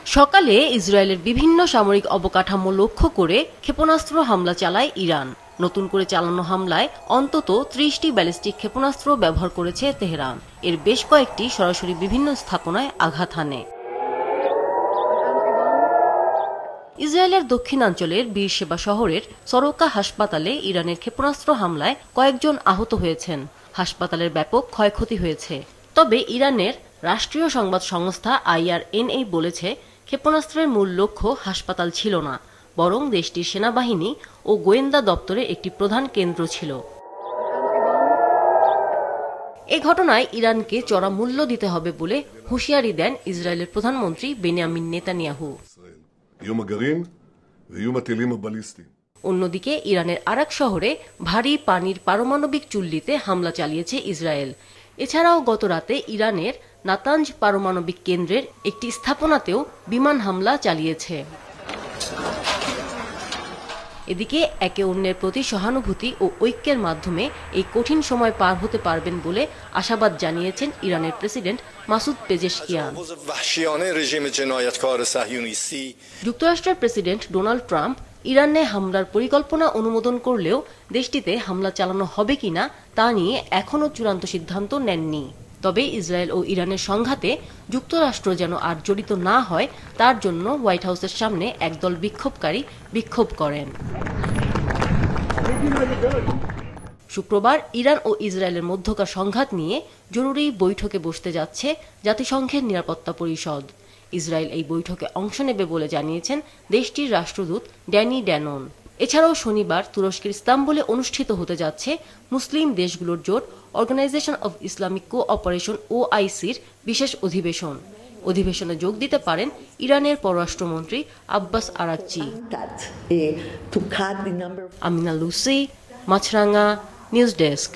সকালে ইসরায়েলের বিভিন্ন সামরিক অবকাঠামো লক্ষ্য করে ক্ষেপণাস্ত্র হামলা চালায় ইরান। নতুন করে চালানো হামলায় অন্তত ৩০টি ব্যালিস্টিক ক্ষেপণাস্ত্র ব্যবহার করেছে তেহরান। এর বেশ কয়েকটি সরাসরি বিভিন্ন স্থাপনায় আঘাত হানে। ইসরায়েলের দক্ষিণাঞ্চলের বীরশেবা শহরের সরোকা হাসপাতালে ইরানের ক্ষেপণাস্ত্র হামলায় কয়েকজন আহত হয়েছেন। হাসপাতালের ব্যাপক ক্ষয়ক্ষতি হয়েছে। তবে ইরানের রাষ্ট্রীয় সংবাদ সংস্থা IRNA বলেছে, ক্ষেপণাস্ত্রের মূল লক্ষ্য হাসপাতাল ছিল না, বরং দেশটির সেনাবাহিনী ও গোয়েন্দা দপ্তরের একটি প্রধান কেন্দ্র ছিল। এ ঘটনায় ইরানকে চড়া মূল্য দিতে হবে বলে হুঁশিয়ারি দেন ইসরায়েলের প্রধানমন্ত্রী বেনিয়ামিন নেতানিয়াহু। অন্যদিকে ইরানের আরেক শহরে ভারী পানির পারমাণবিক চুল্লিতে হামলা চালিয়েছে ইসরায়েল। এছাড়াও গত রাতে ইরানের নাতানজ পারমাণবিক কেন্দ্রের একটি স্থাপনাতেও বিমান হামলা চালিয়েছে। এদিকে একে অন্যের প্রতি সহানুভূতি ও ঐক্যের মাধ্যমে এই কঠিন সময় পার হতে পারবেন বলে আশাবাদ জানিয়েছেন ইরানের প্রেসিডেন্ট মাসুদ পেজেশকিয়ান। যুক্তরাষ্ট্রের প্রেসিডেন্ট ডোনাল্ড ট্রাম্প ইরানে হামলার পরিকল্পনা অনুমোদন করলেও দেশটিতে হামলা চালানো হবে কিনা তা নিয়ে এখনও চূড়ান্ত সিদ্ধান্ত নেননি। তবে ইসরায়েল ও ইরানের সংঘাতে যুক্তরাষ্ট্র যেন আর জড়িত না হয় তার জন্য হোয়াইট হাউসের সামনে একদল বিক্ষোভকারী বিক্ষোভ করেন। শুক্রবার ইরান ও ইসরায়েলের মধ্যকার সংঘাত নিয়ে জরুরি বৈঠকে বসতে যাচ্ছে জাতিসংঘের নিরাপত্তা পরিষদ। ইসরায়েল এই বৈঠকে অংশ নেবে বলে জানিয়েছেন দেশটির রাষ্ট্রদূত ড্যানি ড্যানন। এছাড়াও শনিবার তুরস্কের ইস্তাম্বুলে অনুষ্ঠিত হতে যাচ্ছে মুসলিম দেশগুলোর জোট অর্গানাইজেশন অব ইসলামিক কোঅপারেশন OICর বিশেষ অধিবেশন। অধিবেশনে যোগ দিতে পারেন ইরানের পররাষ্ট্রমন্ত্রী আব্বাস আরাকচি। আমিনা লুসি, মাছরাঙা, নিউজ ডেস্ক।